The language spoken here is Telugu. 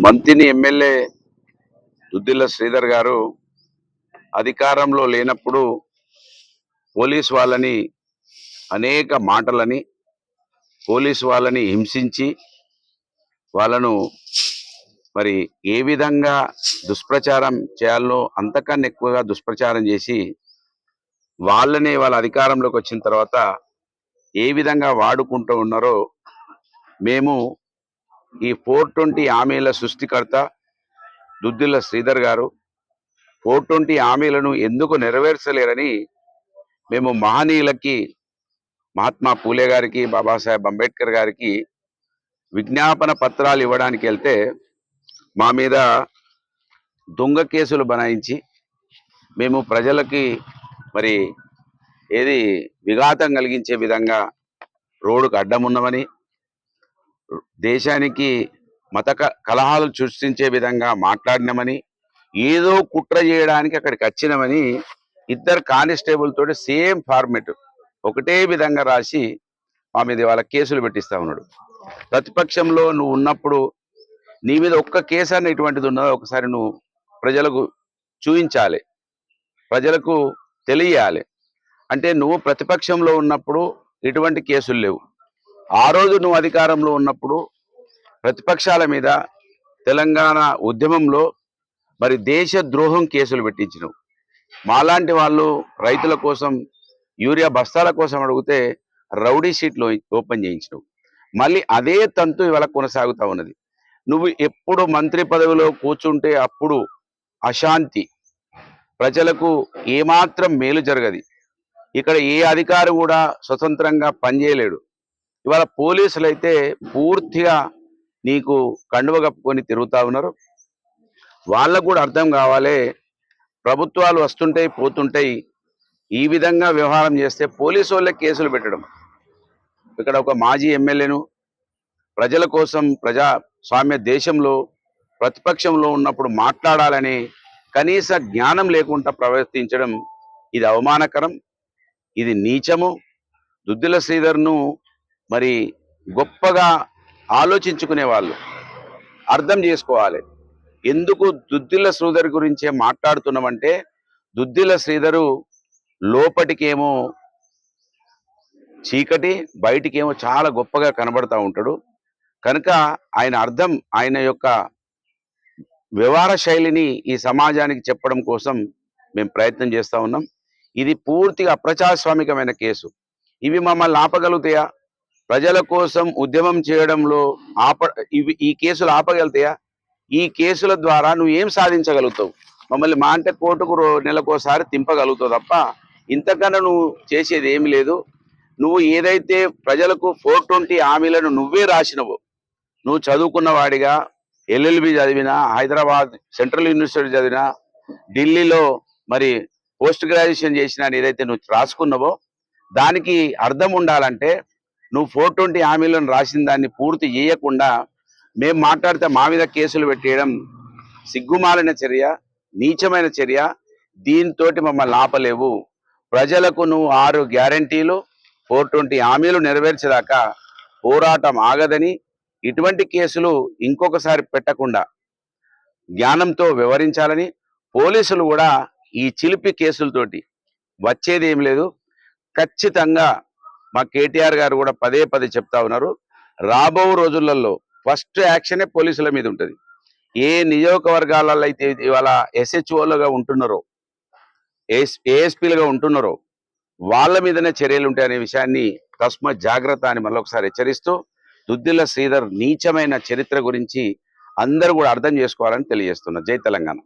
మంతిని ఎమ్మెల్యే దుద్దిల్ల శ్రీధర్ గారు అధికారంలో లేనప్పుడు పోలీసు వాళ్ళని అనేక మాటలని పోలీసు వాళ్ళని హింసించి వాళ్ళను మరి ఏ విధంగా దుష్ప్రచారం చేయాలో అంతకన్నా ఎక్కువగా దుష్ప్రచారం చేసి వాళ్ళని వాళ్ళ అధికారంలోకి వచ్చిన తర్వాత ఏ విధంగా వాడుకుంటూ ఉన్నారో మేము ఈ 420 హామీల సృష్టికర్త దుద్దిల్ల శ్రీధర్ గారు 420 హామీలను ఎందుకు నెరవేర్చలేరని మేము మహనీయులకి మహాత్మా పూలే గారికి బాబాసాహెబ్ అంబేద్కర్ గారికి విజ్ఞాపన పత్రాలు ఇవ్వడానికి వెళ్తే మా మీద దొంగ కేసులు బనాయించి మేము ప్రజలకి మరి ఏది విఘాతం కలిగించే విధంగా రోడ్డుకు అడ్డమున్నామని దేశానికి మత కలహాలు సృష్టించే విధంగా మాట్లాడినామని ఏదో కుట్ర చేయడానికి అక్కడికి వచ్చినామని ఇద్దరు కానిస్టేబుల్ తోటి సేమ్ ఫార్మెట్ ఒకటే విధంగా రాసి మా మీద వాళ్ళ కేసులు పెట్టిస్తా ఉన్నాడు. ప్రతిపక్షంలో నువ్వు ఉన్నప్పుడు నీ మీద ఒక్క కేసు అన్న ఇటువంటిది ఉన్నదో ఒకసారి నువ్వు ప్రజలకు చూపించాలి, ప్రజలకు తెలియాలి. అంటే నువ్వు ప్రతిపక్షంలో ఉన్నప్పుడు ఇటువంటి కేసులు లేవు. ఆ రోజు నువ్వు అధికారంలో ఉన్నప్పుడు ప్రతిపక్షాల మీద తెలంగాణ ఉద్యమంలో మరి దేశ ద్రోహం కేసులు పెట్టించినావు. మాలాంటి వాళ్ళు రైతుల కోసం యూరియా బస్తాల కోసం అడిగితే రౌడీ షీట్లు ఓపెన్ చేయించినావు. మళ్ళీ అదే తంతు ఇవాళ కొనసాగుతా ఉన్నది. నువ్వు ఎప్పుడు మంత్రి పదవిలో కూర్చుంటే అప్పుడు అశాంతి, ప్రజలకు ఏమాత్రం మేలు జరగది. ఇక్కడ ఏ అధికారి కూడా స్వతంత్రంగా పనిచేయలేడు. ఇవాళ పోలీసులు అయితే పూర్తిగా నీకు కండువ కప్పుకొని తిరుగుతా ఉన్నారు. వాళ్ళకు కూడా అర్థం కావాలి, ప్రభుత్వాలు వస్తుంటాయి పోతుంటాయి, ఈ విధంగా వ్యవహారం చేస్తే పోలీసు వాళ్ళే కేసులు పెట్టడం. ఇక్కడ ఒక మాజీ ఎమ్మెల్యేను ప్రజల కోసం ప్రజాస్వామ్య దేశంలో ప్రతిపక్షంలో ఉన్నప్పుడు మాట్లాడాలని కనీస జ్ఞానం లేకుండా ప్రవర్తించడం ఇది అవమానకరం, ఇది నీచము. దుద్దిల్ల శ్రీధర్ను మరి గొప్పగా ఆలోచించుకునే వాళ్ళు అర్థం చేసుకోవాలి. ఎందుకు దుద్దిల్ల శ్రీధర్ గురించే మాట్లాడుతున్నామంటే దుద్దిల్ల శ్రీధరు లోపటికేమో చీకటి, బయటికేమో చాలా గొప్పగా కనబడతా ఉంటాడు. కనుక ఆయన యొక్క వ్యవహార శైలిని ఈ సమాజానికి చెప్పడం కోసం మేము ప్రయత్నం చేస్తూ ఉన్నాం. ఇది పూర్తిగా అప్రజాస్వామికమైన కేసు. ఇవి మమ్మల్ని ఆపగలుగుతాయా? ప్రజల కోసం ఉద్యమం చేయడంలో ఈ కేసులు ఆపగలుగుతాయా? ఈ కేసుల ద్వారా నువ్వు ఏం సాధించగలుగుతావు? మమ్మల్ని మా అంటే కోర్టుకు నెలకోసారి తింపగలుగుతావు తప్ప ఇంతకన్నా నువ్వు చేసేది ఏమి లేదు. నువ్వు ఏదైతే ప్రజలకు 420 హామీలను నువ్వే రాసినవో, నువ్వు చదువుకున్న వాడిగా ఎల్ఎల్బి చదివినా, హైదరాబాద్ సెంట్రల్ యూనివర్సిటీ చదివినా, ఢిల్లీలో మరి పోస్ట్ గ్రాడ్యుయేషన్ చేసినా, ఏదైతే నువ్వు రాసుకున్నావో దానికి అర్థం ఉండాలంటే నువ్వు 420 హామీలను రాసిన దాన్ని పూర్తి చేయకుండా మేము మాట్లాడితే మా మీద కేసులు పెట్టేయడం సిగ్గుమాలిన చర్య, నీచమైన చర్య. దీంతో మమ్మల్ని ఆపలేవు. ప్రజలకు నువ్వు 6 గ్యారంటీలు 420 హామీలు నెరవేర్చేదాకా పోరాటం ఆగదని, ఇటువంటి కేసులు ఇంకొకసారి పెట్టకుండా జ్ఞానంతో వ్యవహరించాలని, పోలీసులు కూడా ఈ చిలిపి కేసులతోటి వచ్చేది ఏం లేదు. ఖచ్చితంగా మా కేటీఆర్ గారు కూడా పదే పదే చెప్తా ఉన్నారు, రాబో రోజులలో ఫస్ట్ యాక్షనే పోలీసుల మీద ఉంటుంది. ఏ నియోజకవర్గాలలో అయితే ఇవాళ ఎస్హెచ్ఓలుగా ఉంటున్నారో, ఏఎస్పీలుగా ఉంటున్నారో వాళ్ళ మీదనే చర్యలు ఉంటాయనే విషయాన్ని తస్మాత్ జాగ్రత్త అని మళ్ళొకసారి హెచ్చరిస్తూ, దుద్దిల్ల శ్రీధర్ నీచమైన చరిత్ర గురించి అందరూ కూడా అర్థం చేసుకోవాలని తెలియజేస్తున్నారు. జై తెలంగాణ.